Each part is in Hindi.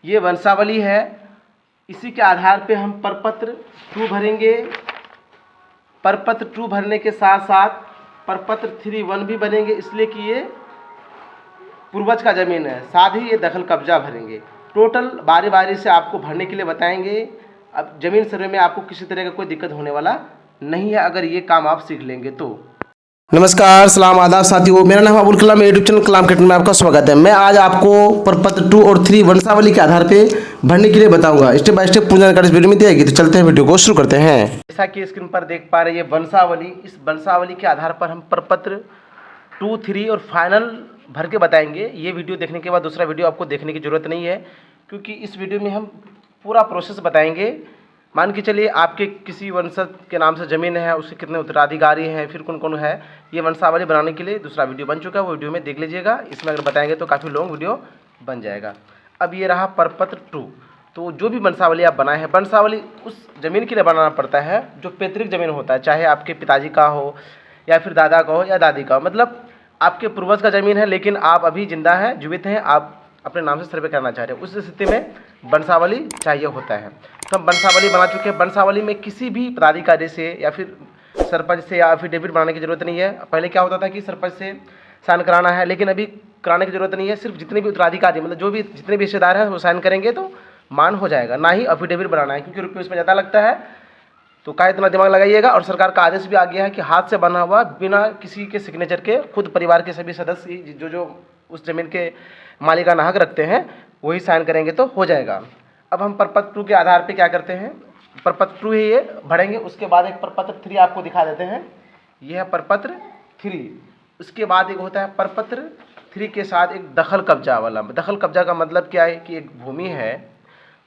ये वंशावली है। इसी के आधार पे हम प्रपत्र 2 भरेंगे। प्रपत्र 2 भरने के साथ साथ प्रपत्र 3(1) भी बनेंगे, इसलिए कि ये पूर्वज का ज़मीन है। साथ ही ये दखल कब्जा भरेंगे। टोटल बारी बारी से आपको भरने के लिए बताएंगे। अब ज़मीन सर्वे में आपको किसी तरह का कोई दिक्कत होने वाला नहीं है अगर ये काम आप सीख लेंगे तो। नमस्कार, सलाम, आदाब साथियों। मेरा नाम अबुल कलाम, यूट्यूब चैनल कलाम कैटन में आपका स्वागत है। मैं आज आपको प्रपत्र 2 और 3 वंशावली के आधार पे भरने के लिए बताऊंगा। स्टेप बाय स्टेप पूरी जानकारी इस वीडियो में दी जाएगी। तो चलते हैं, वीडियो को शुरू करते हैं। जैसा कि स्क्रीन पर देख पा रहे हैं वंशावली, इस वंशावली के आधार पर हम प्रपत्र 2, 3 और फाइनल भर के बताएंगे। ये वीडियो देखने के बाद दूसरा वीडियो आपको देखने की ज़रूरत नहीं है, क्योंकि इस वीडियो में हम पूरा प्रोसेस बताएंगे। मान के चलिए आपके किसी वंशज के नाम से ज़मीन है, उसके कितने उत्तराधिकारी हैं, फिर कौन कौन है, ये वंशावली बनाने के लिए दूसरा वीडियो बन चुका है, वो वीडियो में देख लीजिएगा। इसमें अगर बताएंगे तो काफ़ी लॉन्ग वीडियो बन जाएगा। अब ये रहा प्रपत्र 2। तो जो भी वंशावली आप बनाए हैं, वंशावली उस ज़मीन के लिए बनाना पड़ता है जो पैतृक ज़मीन होता है, चाहे आपके पिताजी का हो या फिर दादा का हो या दादी का हो। मतलब आपके पूर्वज का ज़मीन है लेकिन आप अभी जिंदा हैं, जीवित हैं, आप अपने नाम से सर्वे करना चाह रहे हैं, उस स्थिति में वंशावली चाहिए होता है। तो हम वंशावली बना चुके हैं। वंशावली में किसी भी पदाधिकारी से या फिर सरपंच से या एफिडेविट बनाने की ज़रूरत नहीं है। पहले क्या होता था कि सरपंच से साइन कराना है, लेकिन अभी कराने की ज़रूरत नहीं है। सिर्फ जितने भी उत्तराधिकारी, मतलब जो भी जितने भी रिश्तेदार हैं वो साइन करेंगे तो मान हो जाएगा। ना ही एफिडेविट बनाना है, क्योंकि रुपये उसमें ज़्यादा लगता है। तो का इतना दिमाग लगाइएगा। और सरकार का आदेश भी आ गया है कि हाथ से बना हुआ, बिना किसी के सिग्नेचर के, खुद परिवार के सभी सदस्य जो उस ज़मीन के मालिकाना हक रखते हैं वही साइन करेंगे तो हो जाएगा। अब हम प्रपत्र 2 के आधार पे क्या करते हैं, प्रपत्र 2 ही ये भरेंगे। उसके बाद एक प्रपत्र 3 आपको दिखा देते हैं। ये है प्रपत्र 3। उसके बाद एक होता है प्रपत्र 3 के साथ एक दखल कब्जा वाला। दखल कब्जा का मतलब क्या है कि एक भूमि है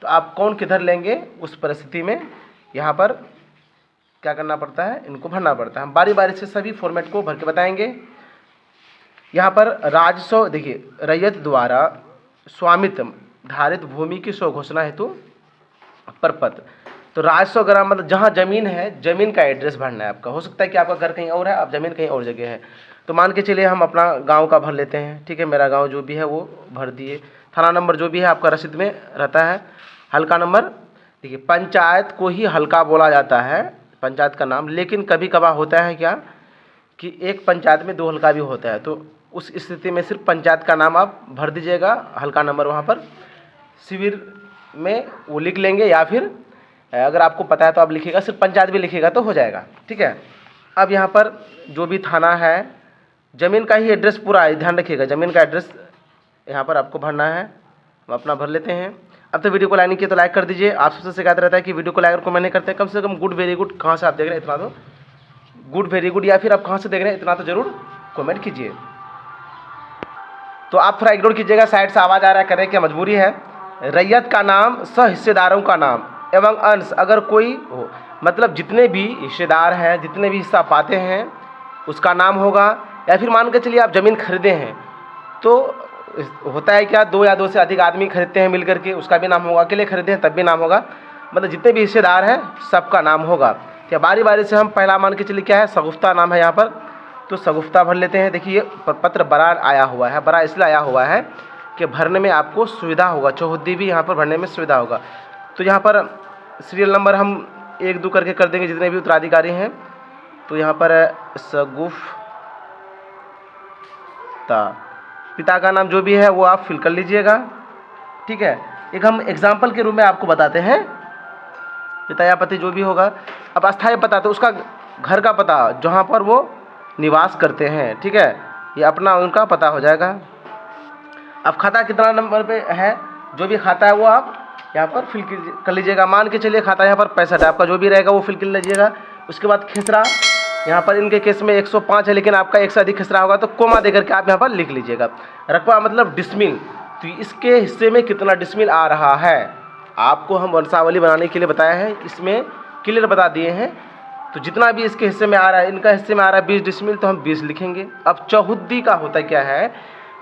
तो आप कौन किधर लेंगे, उस परिस्थिति में यहाँ पर क्या करना पड़ता है, इनको भरना पड़ता है। हम बारी बारी से सभी फॉर्मेट को भर के बताएंगे। यहाँ पर राजस्व देखिए, रैयत द्वारा स्वामित्व धारित भूमि की स्व घोषणा हेतु प्रपत्र। तो राजस्व ग्राम मतलब जहाँ जमीन है, जमीन का एड्रेस भरना है आपका। हो सकता है कि आपका घर कहीं और है, आप जमीन कहीं और जगह है। तो मान के चलिए हम अपना गांव का भर लेते हैं, ठीक है। मेरा गांव जो भी है वो भर दिए। थाना नंबर जो भी है आपका रसीद में रहता है। हल्का नंबर देखिए, पंचायत को ही हल्का बोला जाता है, पंचायत का नाम। लेकिन कभी कभार होता है क्या कि एक पंचायत में 2 हल्का भी होता है, तो उस स्थिति में सिर्फ पंचायत का नाम आप भर दीजिएगा, हल्का नंबर वहाँ पर शिविर में वो लिख लेंगे, या फिर अगर आपको पता है तो आप लिखिएगा, सिर्फ पंचायत भी लिखिएगा तो हो जाएगा, ठीक है। अब यहाँ पर जो भी थाना है, ज़मीन का ही एड्रेस पूरा है, ध्यान रखिएगा, ज़मीन का एड्रेस यहाँ पर आपको भरना है। हम अपना भर लेते हैं। अब तो वीडियो को लाइक नहीं किया तो लाइक कर दीजिए। आप सबसे शिकायत रहता है कि वीडियो को लाइक और कमेंट नहीं करते। कम से कम गुड वेरी गुड, कहाँ से आप देख रहे हैं इतना तो गुड वेरी गुड, या फिर आप कहाँ से देख रहे हैं इतना तो ज़रूर कमेंट कीजिए। तो आप थोड़ा इग्नोर कीजिएगा, साइड से आवाज़ आ रहा है, करने की मजबूरी है। रैयत का नाम, सह हिस्सेदारों का नाम एवं अंश अगर कोई हो, मतलब जितने भी हिस्सेदार हैं, जितने भी हिस्सा पाते हैं उसका नाम होगा। या फिर मान के चलिए आप ज़मीन खरीदे हैं तो होता है क्या, 2 या 2 से अधिक आदमी खरीदते हैं मिलकर के, उसका भी नाम होगा। अकेले खरीदे हैं तब भी नाम होगा। मतलब जितने भी हिस्सेदार हैं सबका नाम होगा। क्या बारी बारी से हम पहला मान के चलिए क्या है, सगुफ्ता नाम है यहाँ पर, तो सगुफ्ता भर लेते हैं। देखिए पत्र बड़ा आया हुआ है, बड़ा इसलिए आया हुआ है कि भरने में आपको सुविधा होगा, चौहद्दी भी यहाँ पर भरने में सुविधा होगा। तो यहाँ पर सीरियल नंबर हम 1, 2 करके कर देंगे जितने भी उत्तराधिकारी हैं। तो यहाँ पर सगुफ्ता, पिता का नाम जो भी है वो आप फिल कर लीजिएगा, ठीक है। एक हम एग्जाम्पल के रूप में आपको बताते हैं, पिता या पति जो भी होगा। अब अस्थायी पता तो उसका घर का पता जहाँ पर वो निवास करते हैं, ठीक है, ये अपना उनका पता हो जाएगा। अब खाता कितना नंबर पे है, जो भी खाता है वो आप यहाँ पर फिल कर लीजिएगा। मान के चलिए खाता यहाँ पर 65 है, आपका जो भी रहेगा वो फिल कर लीजिएगा। उसके बाद खेसरा, यहाँ पर इनके केस में 105 है, लेकिन आपका 1 से अधिक खेसरा होगा तो कोमा देकर के आप यहाँ पर लिख लीजिएगा। रकबा मतलब डिसमिल, तो इसके हिस्से में कितना डिसमिल आ रहा है आपको हम वंशावली बनाने के लिए बताया है, इसमें क्लियर बता दिए हैं। तो जितना भी इसके हिस्से में आ रहा है, इनका हिस्से में आ रहा है 20 डिसमिल, तो हम 20 लिखेंगे। अब चौहद्दी का होता क्या है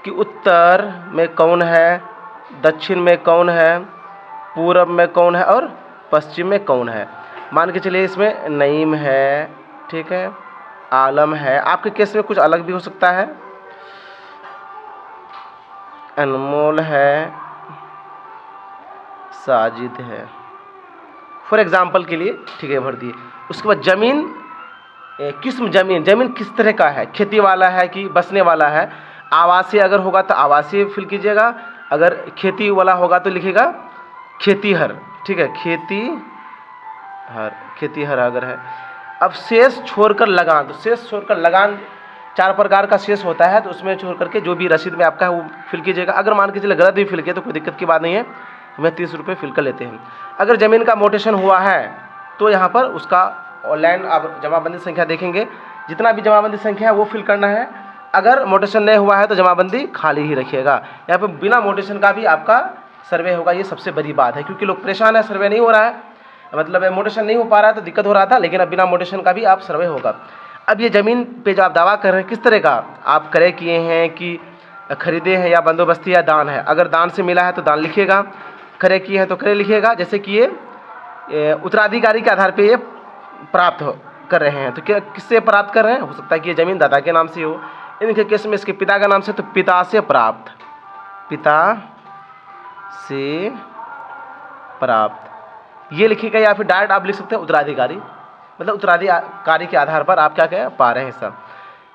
कि उत्तर में कौन है, दक्षिण में कौन है, पूरब में कौन है और पश्चिम में कौन है। मान के चलिए इसमें नईम है, ठीक है, आलम है। आपके केस में कुछ अलग भी हो सकता है, अनमोल है, साजिद है, फॉर एग्जाम्पल के लिए, ठीक है, भर दिए। उसके बाद जमीन, किस्म जमीन, जमीन किस तरह का है, खेती वाला है कि बसने वाला है। आवासीय अगर होगा तो आवासीय फिल कीजिएगा, अगर खेती वाला होगा तो लिखिएगा खेतीहर, ठीक है, खेतीहर, खेतीहर अगर है। अब शेष छोड़कर लगान, तो शेष छोड़कर लगान 4 प्रकार का शेष होता है, तो उसमें छोड़ करके जो भी रसीद में आपका है वो फिल कीजिएगा। अगर मान के चलिए गलत भी फिल किया तो कोई दिक्कत की बात नहीं है, हमें 30 रुपये फिल कर लेते हैं। अगर ज़मीन का मोटेशन हुआ है तो यहाँ पर उसका ऑनलाइन आप जमाबंदी संख्या देखेंगे, जितना भी जमाबंदी संख्या है वो फिल करना है। अगर मोटेशन नहीं हुआ है तो जमाबंदी खाली ही रखिएगा। यहाँ पर बिना मोटेशन का भी आपका सर्वे होगा, ये सबसे बड़ी बात है, क्योंकि लोग परेशान है, सर्वे नहीं हो रहा है, मतलब मोटेशन नहीं हो पा रहा है तो दिक्कत हो रहा था, लेकिन अब बिना मोटेशन का भी आप सर्वे होगा। अब ये ज़मीन पे जो आप दावा कर रहे हैं किस तरह का आप क्रय किए हैं कि खरीदे हैं या बंदोबस्ती या दान है। अगर दान से मिला है तो दान लिखिएगा, क्रय किए हैं तो क्रय लिखिएगा। जैसे कि ये उत्तराधिकारी के आधार पे ये प्राप्त कर रहे हैं, तो क्या किससे प्राप्त कर रहे हैं, हो सकता है कि ये ज़मीन दादा के नाम से हो। इनके केस में इसके पिता का नाम से, तो पिता से प्राप्त, पिता से प्राप्त ये लिखिएगा, या फिर डायरेक्ट आप लिख सकते हैं उत्तराधिकारी, मतलब उत्तराधिकारी के आधार पर आप क्या कह पा रहे हैं सब।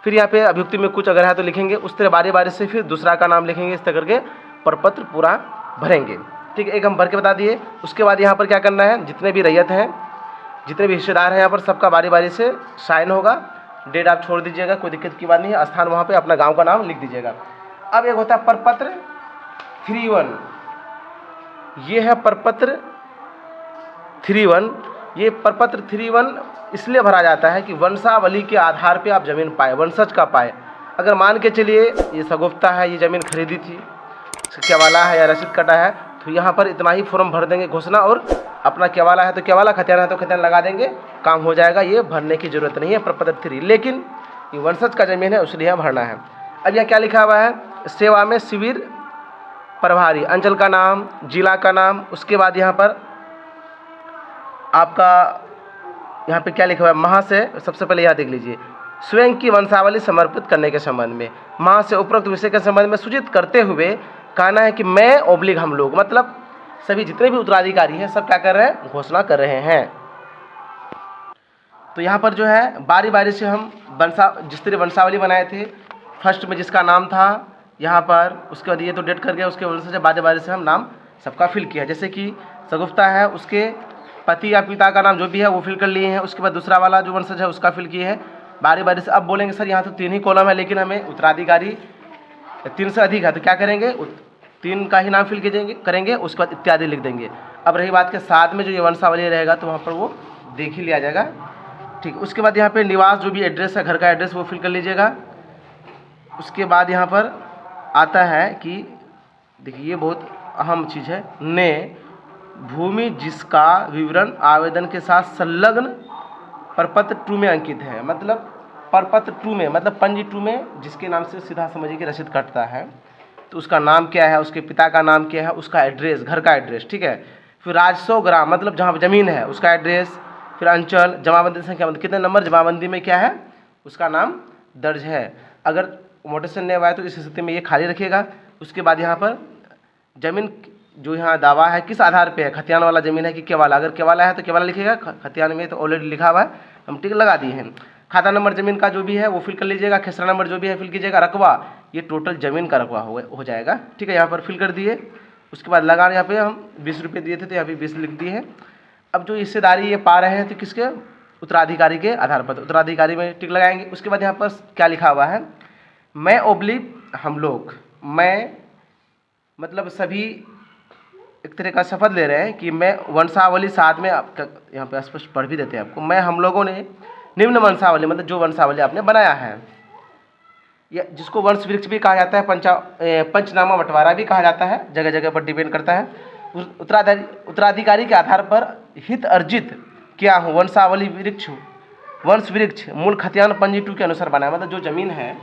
फिर यहाँ पे अभियुक्ति में कुछ अगर है तो लिखेंगे, उस तरह बारी बारी से फिर दूसरा का नाम लिखेंगे, इस तरह करके प्रपत्र पूरा भरेंगे, ठीक है। एक हम भर के बता दिए। उसके बाद यहाँ पर क्या करना है, जितने भी रैयत हैं, जितने भी हिस्सेदार हैं यहाँ पर, सबका बारी बारी से साइन होगा, डेट आप छोड़ दीजिएगा, कोई दिक्कत की बात नहीं है, स्थान वहाँ पर अपना गाँव का नाम लिख दीजिएगा। अब एक होता है प्रपत्र 3-1, ये है प्रपत्र 3-1। ये प्रपत्र 3-1 इसलिए भरा जाता है कि वंशावली के आधार पे आप ज़मीन पाए, वंशज का पाए। अगर मान के चलिए ये सगुफ्ता है, ये ज़मीन खरीदी थी, केवाला है या रसीद कटा है, तो यहाँ पर इतना ही फॉर्म भर देंगे घोषणा, और अपना केवाला है तो केवाला, खतियान है तो खतियान लगा देंगे, काम हो जाएगा। ये भरने की ज़रूरत नहीं है प्रपत्र 3, लेकिन ये वंशज का ज़मीन है इसलिए यहाँ भरना है। अब यहाँ क्या लिखा हुआ है, सेवा में शिविर प्रभारी, अंचल का नाम, जिला का नाम। उसके बाद यहाँ पर आपका यहाँ पे क्या लिखा हुआ है, महा से, सबसे पहले यहाँ देख लीजिए, स्वयं की वंशावली समर्पित करने के संबंध में, महा से उपरोक्त विषय के संबंध में सूचित करते हुए कहना है कि मैं ओब्लिग हम लोग, मतलब सभी जितने भी उत्तराधिकारी हैं सब क्या कर रहे हैं, घोषणा कर रहे हैं। तो यहाँ पर जो है बारी बारी से हम जिस तरह वंशावली बनाए थे, फर्स्ट में जिसका नाम था यहाँ पर, उसके बाद ये तो डेट कर गया, उसके वजह से बारी बारी से हम नाम सबका फिल किया। जैसे कि सगुफ्ता है, उसके पति या पिता का नाम जो भी है वो फिल कर लिए हैं। उसके बाद दूसरा वाला जो वंशज है उसका फिल किए हैं बारी बारी से। अब बोलेंगे सर यहाँ तो 3 ही कॉलम है, लेकिन हमें उत्तराधिकारी 3 से अधिक है, तो क्या करेंगे, 3 का ही नाम फिल करेंगे, उसके बाद इत्यादि लिख देंगे। अब रही बात के साथ में जो ये वंशावली रहेगा तो वहाँ पर वो देख ही लिया जाएगा, ठीक। उसके बाद यहाँ पर निवास जो भी एड्रेस है, घर का एड्रेस, वो फिल कर लीजिएगा। उसके बाद यहाँ पर आता है कि देखिए ये बहुत अहम चीज़ है, ने भूमि जिसका विवरण आवेदन के साथ संलग्न प्रपत्र 2 में अंकित है, मतलब प्रपत्र 2 में, मतलब पंजी 2 में जिसके नाम से सीधा समझिए कि रसीद कटता है, तो उसका नाम क्या है, उसके पिता का नाम क्या है, उसका एड्रेस, घर का एड्रेस, ठीक है। फिर राजस्व ग्राम, मतलब जहाँ ज़मीन है उसका एड्रेस, फिर अंचल, जमाबंदी संख्या, मतलब कितने नंबर जमाबंदी में क्या है उसका नाम दर्ज है। अगर मोटेशन नहीं हुआ है तो इस स्थिति में ये खाली रखिएगा। उसके बाद यहाँ पर जमीन जो यहाँ दावा है किस आधार पे है, खतियान वाला ज़मीन है कि केवाला, अगर केवाला है तो केवाला लिखिएगा, खतियान में तो ऑलरेडी लिखा हुआ है, हम टिक लगा दिए हैं। खाता नंबर ज़मीन का जो भी है वो फिल कर लीजिएगा, खेसरा नंबर जो भी है फिल कीजिएगा, रकबा, ये टोटल ज़मीन का रकबा हो जाएगा, ठीक है, यहाँ पर फिल कर दिए। उसके बाद लगान, यहाँ पे हम 20 रुपये दिए थे तो यहाँ पे 20 लिख दिए हैं। अब जो हिस्सेदारी ये पा रहे हैं तो किसके, उत्तराधिकारी के आधार पर, उत्तराधिकारी में टिक लगाएंगे। उसके बाद यहाँ पर क्या लिखा हुआ है, मैं ओब्लिग हम लोग, मैं मतलब सभी एक तरह का शपथ ले रहे हैं कि मैं वंशावली, साथ में आपका यहाँ पे स्पष्ट पढ़ भी देते हैं आपको, मैं हम लोगों ने निम्न वंशावली, मतलब जो वंशावली आपने बनाया है, या जिसको वंश वृक्ष भी कहा जाता है, पंचनामा बंटवारा भी कहा जाता है, जगह जगह पर डिपेंड करता है, उत्तराधिकारी के आधार पर हित अर्जित किया हूँ, वंशावली वंश वृक्ष मूल खतियान पंजी 2 के अनुसार बनाया, मतलब जो ज़मीन है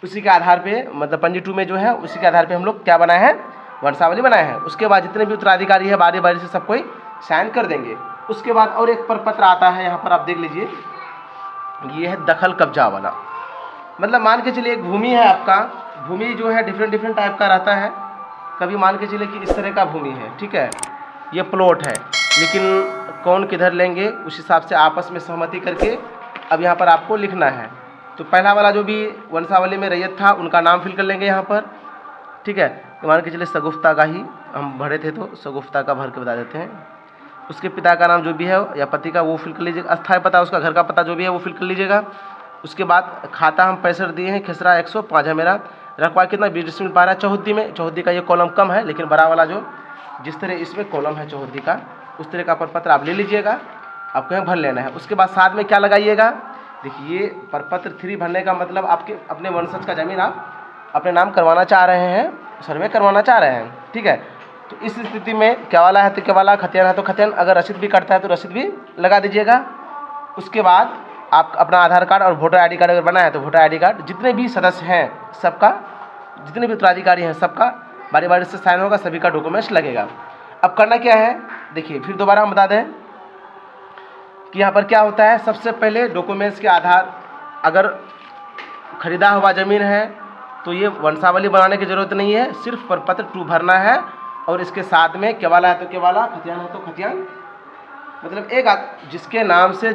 उसी के आधार पे, मतलब पंजी 2 में जो है उसी के आधार पे हम लोग क्या बनाए हैं, वंशावली बनाए हैं। उसके बाद जितने भी उत्तराधिकारी है बारी बारी से सब कोई साइन कर देंगे। उसके बाद और एक प्रपत्र आता है, यहाँ पर आप देख लीजिए, ये है दखल कब्जा वाला, मतलब मान के चलिए एक भूमि है आपका, भूमि जो है डिफरेंट टाइप का रहता है, कभी मान के चलिए कि इस तरह का भूमि है, ठीक है, ये प्लॉट है, लेकिन कौन किधर लेंगे उस हिसाब से आपस में सहमति करके अब यहाँ पर आपको लिखना है। तो पहला वाला जो भी वंशावली में रैयत था उनका नाम फिल कर लेंगे यहाँ पर, ठीक है। तो मान के चलिए सगुफ्ता का ही हम भरे थे, तो सगुफ्ता का भर के बता देते हैं। उसके पिता का नाम जो भी है या पति का वो फिल कर लीजिएगा, अस्थायी पता उसका घर का पता जो भी है वो फिल कर लीजिएगा। उसके बाद खाता हम 65 दिए हैं, खेसरा 105 है मेरा। रकबा कितना 20 डिसमिल पा रहा है चौहद्दी में। चौहद्दी का ये कॉलम कम है, लेकिन बड़ा वाला जो जिस तरह इसमें कॉलम है चौहद्दी का, उस तरह का प्रपत्र आप ले लीजिएगा, आपको यहाँ भर लेना है। उसके बाद साथ में क्या लगाइएगा, देखिए प्रपत्र 3 भरने का मतलब आपके अपने वंशज का ज़मीन आप अपने नाम करवाना चाह रहे हैं, सर्वे करवाना चाह रहे हैं, ठीक है। तो इस स्थिति में केवाला है तो केवाला, खतियान है तो खतियान, अगर रसीद भी कटता है तो रसीद भी लगा दीजिएगा। उसके बाद आप अपना आधार कार्ड और वोटर आईडी कार्ड अगर बना है तो वोटर आईडी कार्ड, जितने भी सदस्य हैं सबका, जितने भी उत्तराधिकारी हैं सबका बारी बारी से साइन होगा, सभी का डॉक्यूमेंट्स लगेगा। अब करना क्या है, देखिए फिर दोबारा हम बता दें कि यहाँ पर क्या होता है। सबसे पहले डॉक्यूमेंट्स के आधार, अगर खरीदा हुआ ज़मीन है तो ये वंशावली बनाने की ज़रूरत नहीं है, सिर्फ प्रपत्र 2 भरना है। और इसके साथ में केवाला है तो केवाला, खतियान है तो खतियान, मतलब एक जिसके नाम से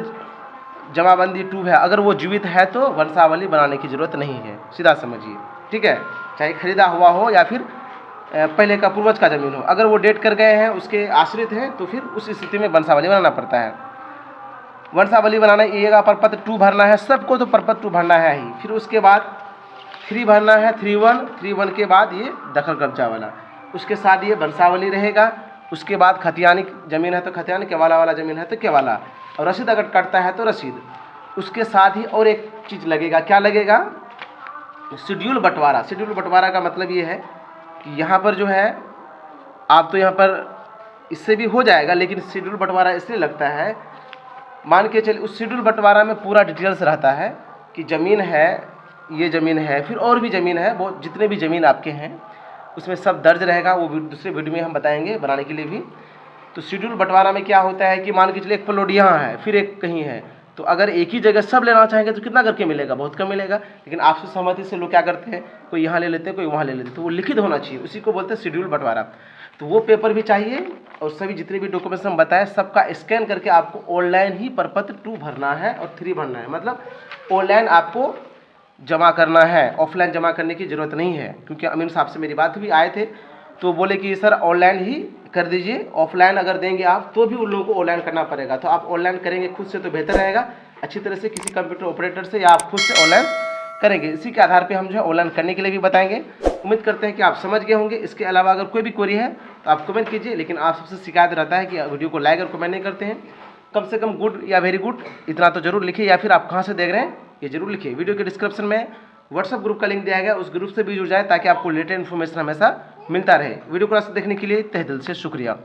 जमाबंदी 2 है, अगर वो जीवित है तो वंशावली बनाने की ज़रूरत नहीं है, सीधा समझिए, ठीक है। चाहे खरीदा हुआ हो या फिर पहले का पूर्वज का ज़मीन हो, अगर वो डेट कर गए हैं, उसके आश्रित हैं, तो फिर उस स्थिति में वंशावली बनाना पड़ता है। वंशावली बनाना ये प्रपत्र 2 भरना है, सबको तो प्रपत्र 2 भरना है ही। फिर उसके बाद 3 भरना है, 3-1 के बाद ये दखल कब्जा वाला, उसके साथ ये वंशावली रहेगा। उसके बाद खतियानी ज़मीन है तो खतियान, केवाला वाला ज़मीन है तो केवाला, और रसीद अगर कटता है तो रसीद। उसके साथ ही और एक चीज़ लगेगा, क्या लगेगा, शेड्यूल बंटवारा। शेड्यूल बंटवारा का मतलब ये है कि यहाँ पर जो है आप तो यहाँ पर इससे भी हो जाएगा, लेकिन शेड्यूल बंटवारा इसलिए लगता है, मान के चलिए उस शेड्यूल बंटवारा में पूरा डिटेल्स रहता है कि ज़मीन है, ये ज़मीन है, फिर और भी ज़मीन है, वो जितने भी ज़मीन आपके हैं उसमें सब दर्ज रहेगा। वो दूसरे वीडियो में हम बताएंगे बनाने के लिए भी। तो शेड्यूल बंटवारा में क्या होता है कि मान के चलिए एक प्लॉट यहाँ है, फिर एक कहीं है, तो अगर एक ही जगह सब लेना चाहेंगे तो कितना करके मिलेगा, बहुत कम मिलेगा। लेकिन आपसे सहमति से लोग क्या करते हैं, कोई यहाँ ले लेते हैं, कोई वहाँ ले लेते हैं, तो वो लिखित होना चाहिए, उसी को बोलते हैं शेड्यूल बंटवारा। तो वो पेपर भी चाहिए, और सभी जितने भी डॉक्यूमेंट्स हम बताएं सबका स्कैन करके आपको ऑनलाइन ही प्रपत्र 2 भरना है और 3 भरना है। मतलब ऑनलाइन आपको जमा करना है, ऑफलाइन जमा करने की ज़रूरत नहीं है। क्योंकि अमीन साहब से मेरी बात भी आए थे, तो बोले कि सर ऑनलाइन ही कर दीजिए, ऑफलाइन अगर देंगे आप तो भी उन लोगों को ऑनलाइन करना पड़ेगा। तो आप ऑनलाइन करेंगे खुद से तो बेहतर रहेगा, अच्छी तरह से किसी कंप्यूटर ऑपरेटर से, या आप खुद से ऑनलाइन करेंगे। इसी के आधार पे हम जो है ऑनलाइन करने के लिए भी बताएंगे। उम्मीद करते हैं कि आप समझ गए होंगे। इसके अलावा अगर कोई भी क्वेरी है तो आप कमेंट कीजिए, लेकिन आप सबसे शिकायत रहता है कि वीडियो को लाइक और कमेंट नहीं करते हैं। कम से कम गुड या वेरी गुड इतना तो जरूर लिखिए, या फिर आप कहाँ से देख रहे हैं ये जरूर लिखिए। वीडियो के डिस्क्रिप्शन में व्हाट्सअप ग्रुप का लिंक दिया गया, उस ग्रुप से भी जुड़ जाए ताकि आपको लेटेस्ट इन्फॉर्मेशन हमेशा मिलता रहे। वीडियो को देखने के लिए तहे दिल से शुक्रिया।